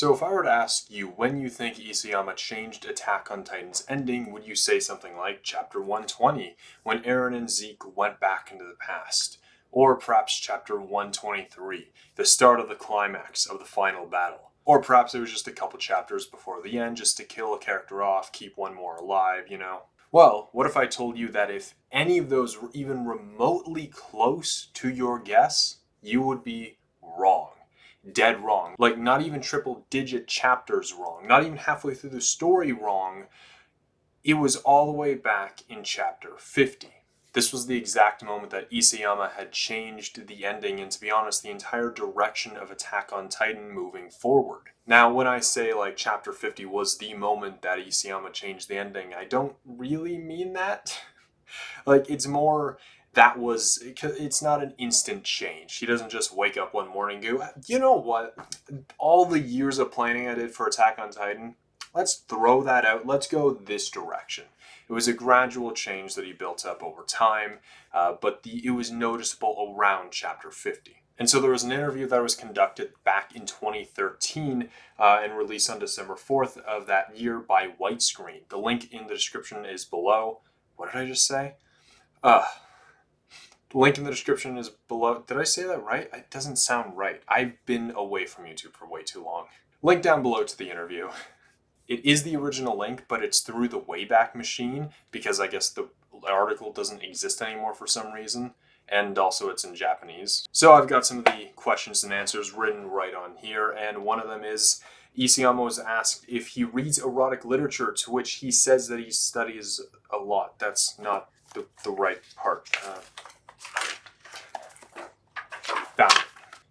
So if I were to ask you when you think Isayama changed Attack on Titan's ending, would you say something like Chapter 120, when Eren and Zeke went back into the past? Or perhaps Chapter 123, the start of the climax of the final battle? Or perhaps it was just a couple chapters before the end, just to kill a character off, keep one more alive, you know? Well, what if I told you that if any of those were even remotely close to your guess, you would be wrong. Dead wrong. Like, not even triple digit chapters wrong. Not even halfway through the story wrong. It was all the way back in chapter 50. This was the exact moment that Isayama had changed the ending and, to be honest, the entire direction of Attack on Titan moving forward. Now, when I say, like, chapter 50 was the moment that Isayama changed the ending, I don't really mean that. Like, it's more... it's not an instant change. He doesn't just wake up one morning and go, you know what? All the years of planning I did for Attack on Titan, let's throw that out. Let's go this direction. It was a gradual change that he built up over time, but it was noticeable around chapter 50. And so there was an interview that was conducted back in 2013 and released on December 4th of that year by Whitescreen. The link in the description is below. What did I just say? The link in the description is below. Did I say that right? It doesn't sound right. I've been away from YouTube for way too long. Link down below to the interview. It is the original link, but it's through the Wayback Machine because I guess the article doesn't exist anymore for some reason. And also it's in Japanese. So I've got some of the questions and answers written right on here. And one of them is, Isayama was asked if he reads erotic literature, to which he says that he studies a lot. That's not the right part. Found it.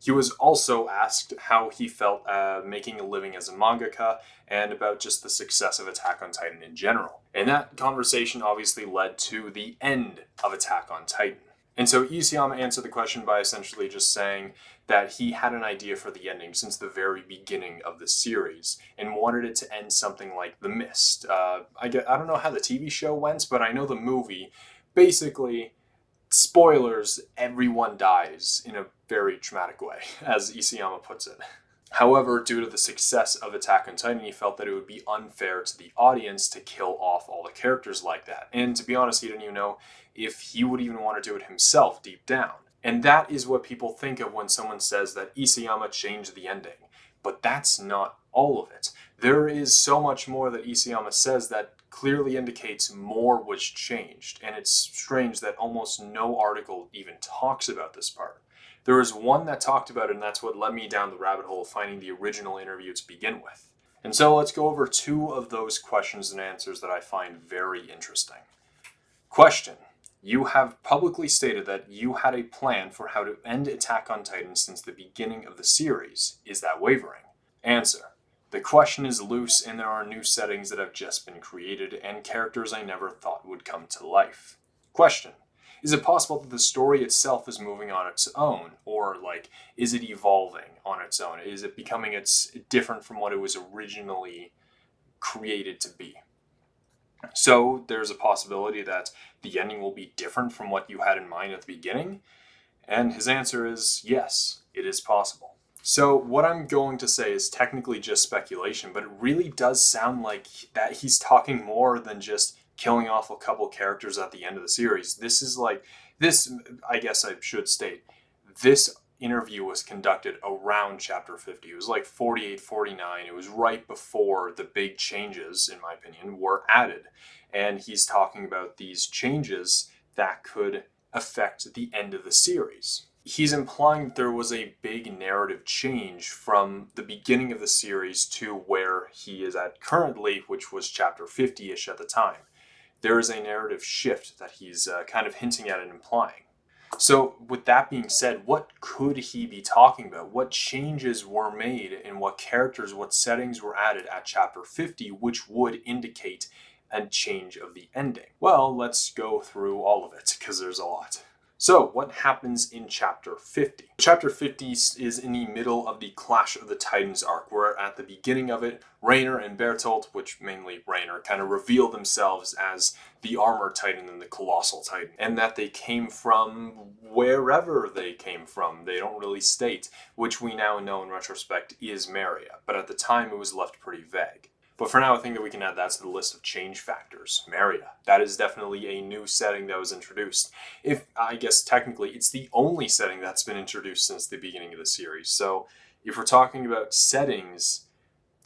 He was also asked how he felt making a living as a mangaka and about just the success of Attack on Titan in general. And that conversation obviously led to the end of Attack on Titan. And so Isayama answered the question by essentially just saying that he had an idea for the ending since the very beginning of the series and wanted it to end something like The Mist. I don't know how the TV show went, but I know the movie, basically, spoilers, everyone dies in a very traumatic way, as Isayama puts it. However, due to the success of Attack on Titan, he felt that it would be unfair to the audience to kill off all the characters like that. And to be honest, he didn't even know if he would even want to do it himself deep down. And that is what people think of when someone says that Isayama changed the ending. But that's not all of it. There is so much more that Isayama says that clearly indicates more was changed. And it's strange that almost no article even talks about this part. There was one that talked about it, and that's what led me down the rabbit hole of finding the original interview to begin with. And so let's go over two of those questions and answers that I find very interesting. Question. You have publicly stated that you had a plan for how to end Attack on Titan since the beginning of the series. Is that wavering? Answer. The question is loose and there are new settings that have just been created and characters I never thought would come to life. Question. Is it possible that the story itself is moving on its own? Or, like, is it evolving on its own? Is it becoming different from what it was originally created to be? So, there's a possibility that the ending will be different from what you had in mind at the beginning? And his answer is yes, it is possible. So, what I'm going to say is technically just speculation, but it really does sound like that he's talking more than just killing off a couple characters at the end of the series. I guess I should state, this interview was conducted around chapter 50. It was like 48, 49. It was right before the big changes, in my opinion, were added. And he's talking about these changes that could affect the end of the series. He's implying that there was a big narrative change from the beginning of the series to where he is at currently, which was chapter 50-ish at the time. There is a narrative shift that he's kind of hinting at and implying. So with that being said, what could he be talking about? What changes were made and what characters, what settings were added at chapter 50, which would indicate a change of the ending? Well, let's go through all of it because there's a lot. So, what happens in Chapter 50? Chapter 50 is in the middle of the Clash of the Titans arc, where at the beginning of it, Raynor and Bertolt, which mainly Raynor, kind of reveal themselves as the Armor Titan and the Colossal Titan, and that they came from wherever they came from. They don't really state, which we now know in retrospect is Maria, but at the time it was left pretty vague. But for now, I think that we can add that to the list of change factors. Maria. That is definitely a new setting that was introduced. If, I guess technically, it's the only setting that's been introduced since the beginning of the series. So if we're talking about settings,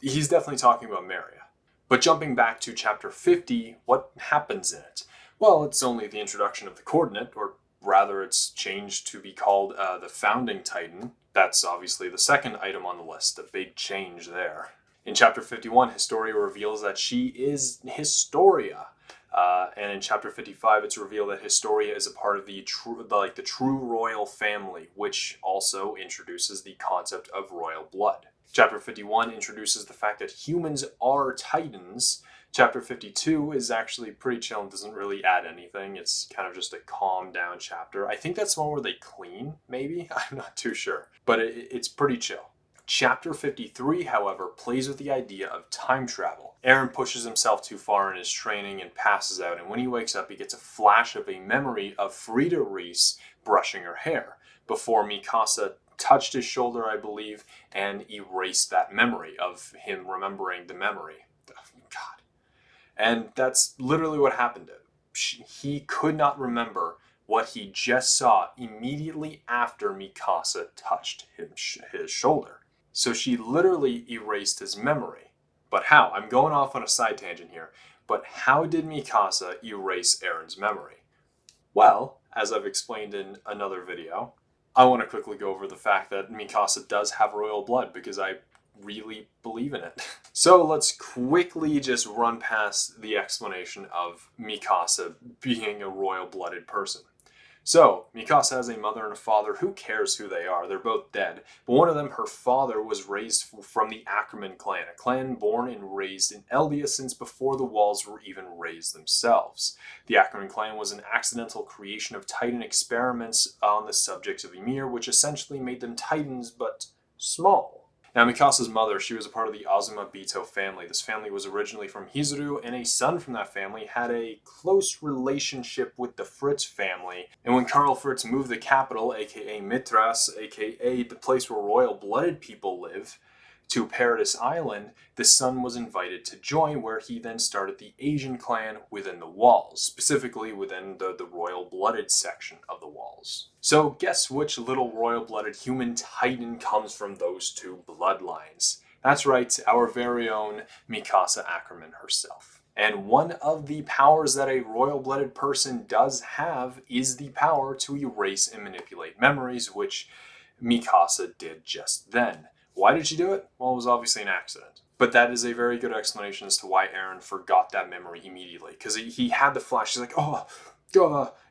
he's definitely talking about Maria. But jumping back to Chapter 50, what happens in it? Well, it's only the introduction of the Coordinate, or rather it's changed to be called the Founding Titan. That's obviously the second item on the list, a big change there. In Chapter 51, Historia reveals that she is Historia. And in Chapter 55, it's revealed that Historia is a part of the true royal family, which also introduces the concept of royal blood. Chapter 51 introduces the fact that humans are titans. Chapter 52 is actually pretty chill and doesn't really add anything. It's kind of just a calm down chapter. I think that's one where they clean, maybe? I'm not too sure. But it's pretty chill. Chapter 53, however, plays with the idea of time travel. Eren pushes himself too far in his training and passes out, and when he wakes up, he gets a flash of a memory of Frida Reis brushing her hair, before Mikasa touched his shoulder, I believe, and erased that memory of him remembering the memory. God. And that's literally what happened to him. He could not remember what he just saw immediately after Mikasa touched his shoulder. So she literally erased his memory. But how? I'm going off on a side tangent here. But how did Mikasa erase Eren's memory? Well, as I've explained in another video, I want to quickly go over the fact that Mikasa does have royal blood because I really believe in it. So let's quickly just run past the explanation of Mikasa being a royal-blooded person. So, Mikasa has a mother and a father. Who cares who they are? They're both dead. But one of them, her father, was raised from the Ackerman clan, a clan born and raised in Eldia since before the walls were even raised themselves. The Ackerman clan was an accidental creation of Titan experiments on the subjects of Ymir, which essentially made them Titans, but small. Now, Mikasa's mother, she was a part of the Azuma Bito family. This family was originally from Hizuru, and a son from that family had a close relationship with the Fritz family. And when Karl Fritz moved the capital, aka Mitras, aka the place where royal-blooded people live, to Paradise Island, the son was invited to join, where he then started the Asian clan within the walls, specifically within the royal-blooded section of the walls. So guess which little royal-blooded human titan comes from those two bloodlines? That's right, our very own Mikasa Ackerman herself. And one of the powers that a royal-blooded person does have is the power to erase and manipulate memories, which Mikasa did just then. Why did she do it? Well, it was obviously an accident. But that is a very good explanation as to why Eren forgot that memory immediately. Because he had the flash. He's like, oh,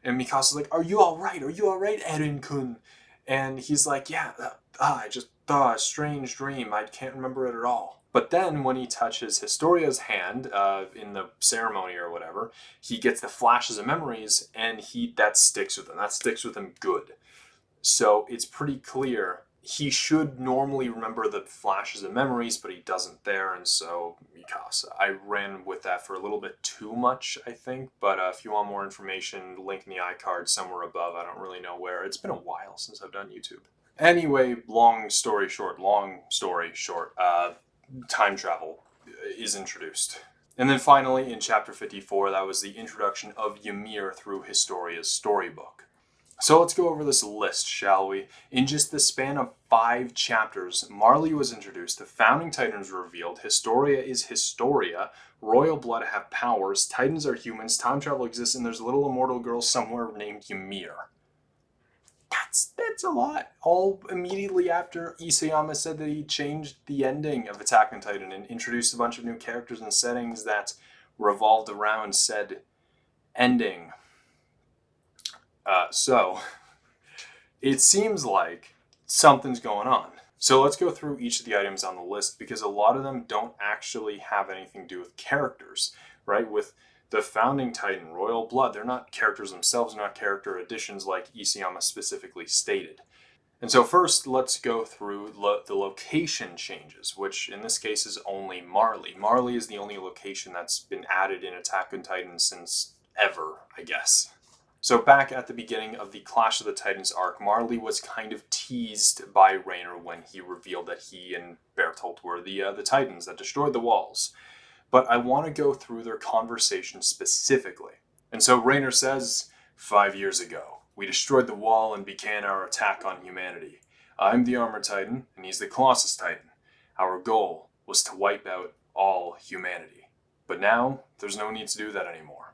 and Mikasa's like, are you alright? Are you alright, Eren-kun? And he's like, yeah, a strange dream. I can't remember it at all. But then when he touches Historia's hand in the ceremony or whatever, he gets the flashes of memories, and that sticks with him. That sticks with him good. So it's pretty clear he should normally remember the flashes of memories, but he doesn't there, and so Mikasa. I ran with that for a little bit too much, I think, but if you want more information, link in the iCard somewhere above. I don't really know where. It's been a while since I've done YouTube. Anyway, long story short, time travel is introduced. And then finally, in Chapter 54, that was the introduction of Ymir through Historia's storybook. So let's go over this list, shall we? In just the span of 5 chapters, Marley was introduced, the Founding Titans were revealed, Historia is Historia, royal blood have powers, Titans are humans, time travel exists, and there's a little immortal girl somewhere named Ymir. That's a lot. All immediately after Isayama said that he changed the ending of Attack on Titan and introduced a bunch of new characters and settings that revolved around said ending. So, it seems like something's going on. So let's go through each of the items on the list, because a lot of them don't actually have anything to do with characters, right? With The founding Titan, Royal Blood, they're not characters themselves, they're not character additions like Isayama specifically stated. And so first, let's go through the location changes, which in this case is only Marley. Marley is the only location that's been added in Attack on Titan since ever, I guess. So back at the beginning of the Clash of the Titans arc, Marley was kind of teased by Reiner when he revealed that he and Bertolt were the Titans that destroyed the walls. But I want to go through their conversation specifically. And so Reiner says, 5 years ago, we destroyed the wall and began our attack on humanity. I'm the Armor Titan, and he's the Colossus Titan. Our goal was to wipe out all humanity. But now, there's no need to do that anymore.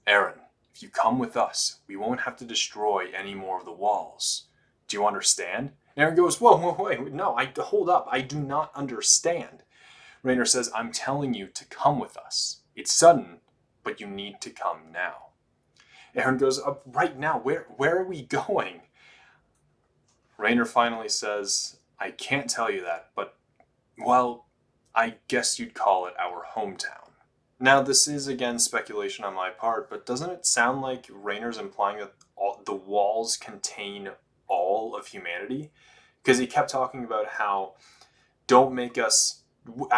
Eren, if you come with us, we won't have to destroy any more of the walls. Do you understand? Eren goes, whoa, wait, no, hold up, I do not understand. Reiner says, I'm telling you to come with us. It's sudden, but you need to come now. Eren goes, right now, where are we going? Reiner finally says, I can't tell you that, but, well, I guess you'd call it our hometown. Now, this is, again, speculation on my part, but doesn't it sound like Reiner's implying that the walls contain all of humanity? Because he kept talking about how, don't make us,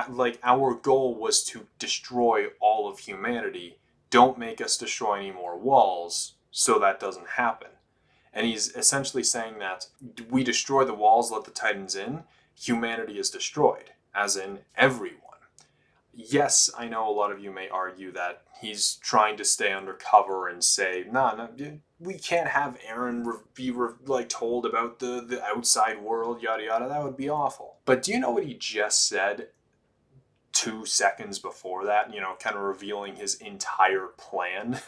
like, our goal was to destroy all of humanity. Don't make us destroy any more walls, so that doesn't happen. And he's essentially saying that we destroy the walls, let the Titans in, humanity is destroyed, as in everyone. Yes, I know a lot of you may argue that he's trying to stay undercover and say, no, we can't have Eren be told about the outside world, yada yada, that would be awful. But do you know what he just said 2 seconds before that, kind of revealing his entire plan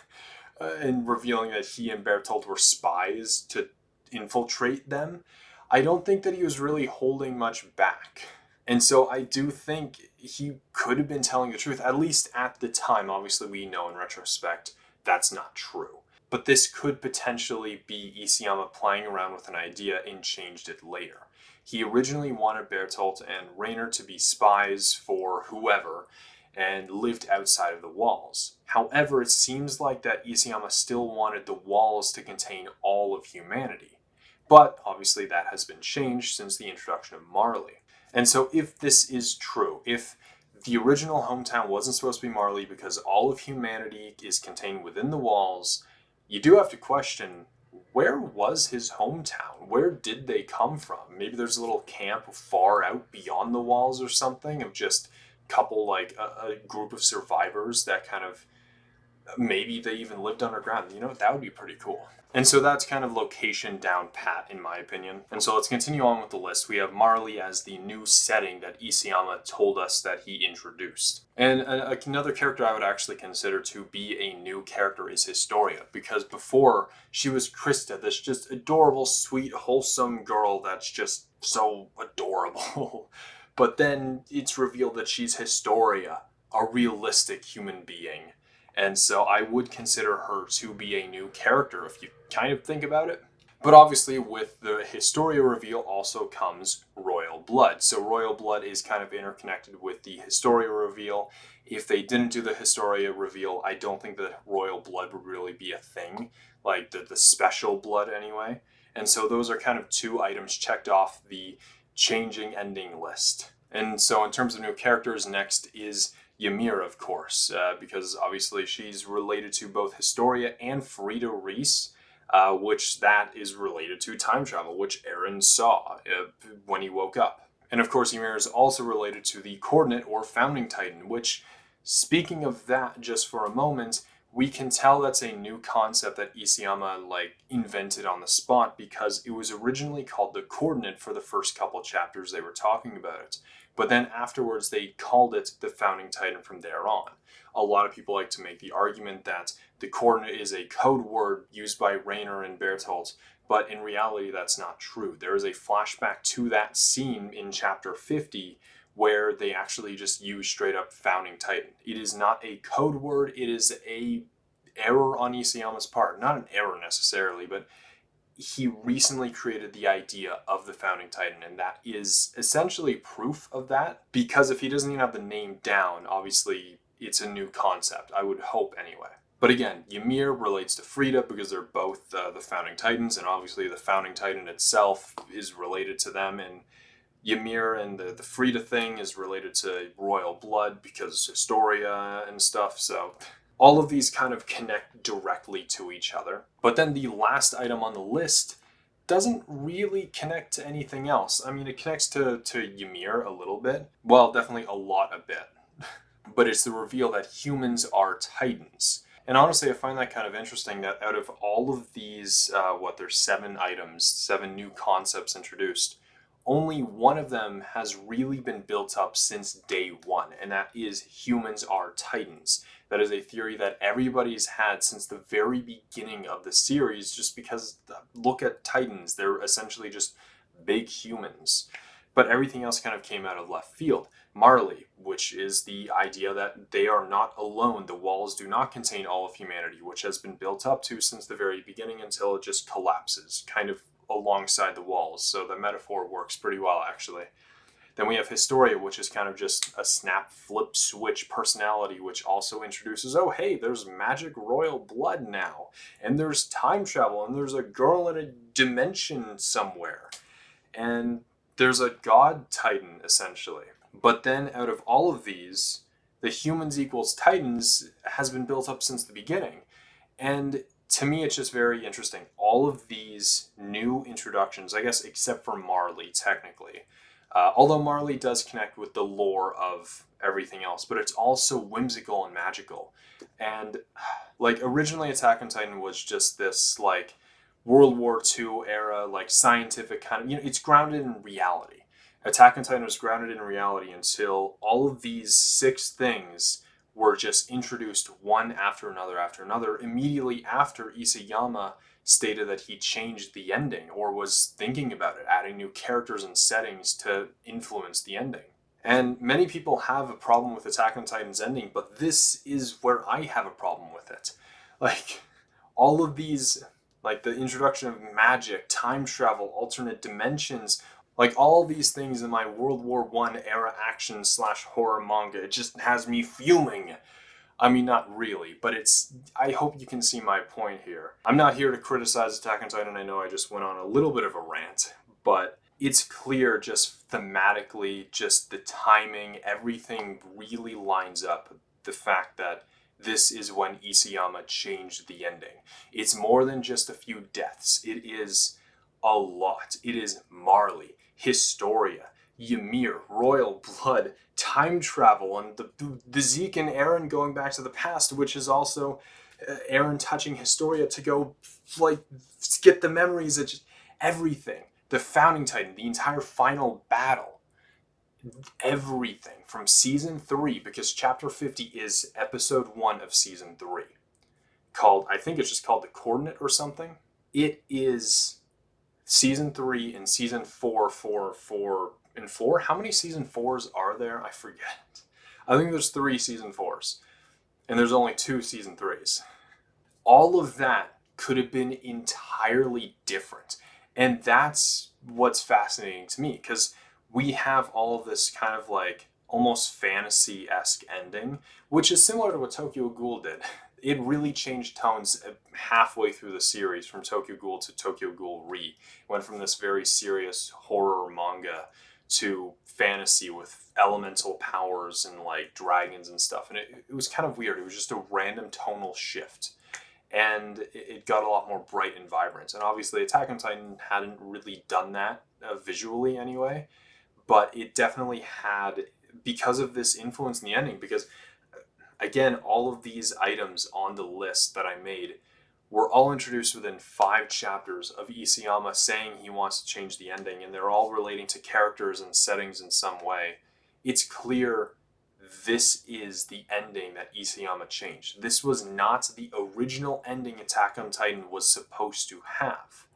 and revealing that he and Bertolt were spies to infiltrate them? I don't think that he was really holding much back. And so I do think he could have been telling the truth, at least at the time. Obviously, we know in retrospect that's not true. But this could potentially be Isayama playing around with an idea and changed it later. He originally wanted Bertolt and Reiner to be spies for whoever and lived outside of the walls. However, it seems like that Isayama still wanted the walls to contain all of humanity. But obviously that has been changed since the introduction of Marley. And so if this is true, if the original hometown wasn't supposed to be Marley because all of humanity is contained within the walls, you do have to question, where was his hometown? Where did they come from? Maybe there's a little camp far out beyond the walls or something of just a couple, a group of survivors that kind of, maybe they even lived underground. That would be pretty cool. And so that's kind of location down pat, in my opinion. And so let's continue on with the list. We have Marley as the new setting that Isayama told us that he introduced. And another character I would actually consider to be a new character is Historia, because before she was Krista, this just adorable, sweet, wholesome girl that's just so adorable. But then it's revealed that she's Historia, a realistic human being. And so I would consider her to be a new character if you kind of think about it. But obviously with the Historia reveal also comes Royal Blood. So Royal Blood is kind of interconnected with the Historia reveal. If they didn't do the Historia reveal, I don't think that Royal Blood would really be a thing. Like the special blood anyway. And so those are kind of 2 items checked off the changing ending list. And so in terms of new characters, next is Ymir, of course, because obviously she's related to both Historia and Frida Reis, which that is related to time travel, which Eren saw when he woke up. And of course, Ymir is also related to the Coordinate or Founding Titan, which, speaking of that just for a moment, we can tell that's a new concept that Isayama invented on the spot, because it was originally called the Coordinate for the first couple chapters they were talking about it. But then afterwards, they called it the Founding Titan from there on. A lot of people like to make the argument that the Coordinate is a code word used by Reiner and Bertolt, but in reality, that's not true. There is a flashback to that scene in chapter 50 where they actually just use straight up Founding Titan. It is not a code word, it is a error on Isayama's part. Not an error necessarily, but he recently created the idea of the Founding Titan, and that is essentially proof of that, because if he doesn't even have the name down, obviously it's a new concept. I would hope anyway. But again, Ymir relates to Frida because they're both the founding titans, and obviously the founding titan itself is related to them. And Ymir and the Frida thing is related to royal blood because Historia and stuff. So all of these kind of connect directly to each other. But then the last item on the list doesn't really connect to anything else. I mean, it connects to Ymir a little bit. Well, definitely a bit. But it's the reveal that humans are titans. And honestly, I find that kind of interesting that out of all of these, there's 7 items, 7 new concepts introduced, only one of them has really been built up since day one, and that is humans are titans. That is a theory that everybody's had since the very beginning of the series, just because look at titans, they're essentially just big humans. But everything else kind of came out of left field. Marley, which is the idea that they are not alone. The walls do not contain all of humanity, which has been built up to since the very beginning until it just collapses, kind of alongside the walls. So the metaphor works pretty well, actually. Then we have Historia, which is kind of just a snap, flip, switch personality, which also introduces, oh, hey, there's magic royal blood now, and there's time travel, and there's a girl in a dimension somewhere, and there's a god titan, essentially. But then out of all of these, the humans equals titans has been built up since the beginning. And to me, it's just very interesting. All of these new introductions, I guess, except for Marley, technically. Although Marley does connect with the lore of everything else, but it's also whimsical and magical. And like originally Attack on Titan was just this like World War II era, like scientific kind of, it's grounded in reality. Attack on Titan was grounded in reality until all of these 6 things were just introduced one after another, immediately after Isayama stated that he changed the ending or was thinking about it, adding new characters and settings to influence the ending. And many people have a problem with Attack on Titan's ending, but this is where I have a problem with it. Like, all of these, like the introduction of magic, time travel, alternate dimensions, like all these things in my World War I era action / horror manga, it just has me fuming. I mean, not really, but I hope you can see my point here. I'm not here to criticize Attack on Titan. I know I just went on a little bit of a rant, but it's clear just thematically, just the timing, everything really lines up. The fact that this is when Isayama changed the ending. It's more than just a few deaths. It is a lot. It is Marley, Historia, Ymir, royal blood, time travel, and the Zeke and Eren going back to the past, which is also Eren touching Historia to go like get the memories of just everything. The founding titan, the entire final battle, everything from season 3, because chapter 50 is episode 1 of season 3, called, I think it's just called The Coordinate or something. It is season 3 and season 4, 4. How many season 4s are there? I forget. I think there's 3 season 4s. And there's only 2 season 3s. All of that could have been entirely different. And that's what's fascinating to me. Because we have all of this kind of like almost fantasy-esque ending, which is similar to what Tokyo Ghoul did. It really changed tones halfway through the series from Tokyo Ghoul to Tokyo Ghoul Re. It went from this very serious horror manga to fantasy with elemental powers and like dragons and stuff. And it was kind of weird. It was just a random tonal shift. And it got a lot more bright and vibrant. And obviously Attack on Titan hadn't really done that visually anyway. But it definitely had, because of this influence in the ending, because again, all of these items on the list that I made were all introduced within 5 chapters of Isayama saying he wants to change the ending, and they're all relating to characters and settings in some way. It's clear this is the ending that Isayama changed. This was not the original ending Attack on Titan was supposed to have.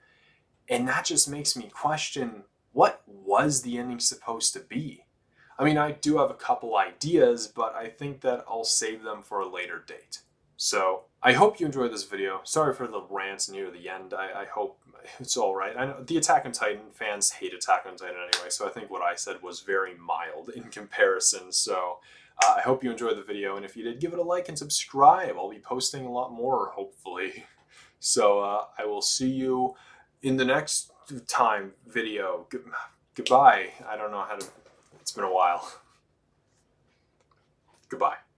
And that just makes me question, what was the ending supposed to be? I mean, I do have a couple ideas, but I think that I'll save them for a later date. So, I hope you enjoyed this video. Sorry for the rants near the end. I hope it's alright. I know the Attack on Titan fans hate Attack on Titan anyway, so I think what I said was very mild in comparison. So, I hope you enjoyed the video, and if you did, give it a like and subscribe. I'll be posting a lot more, hopefully. So I will see you in the next time video. Goodbye. I don't know how to... It's been a while. Goodbye.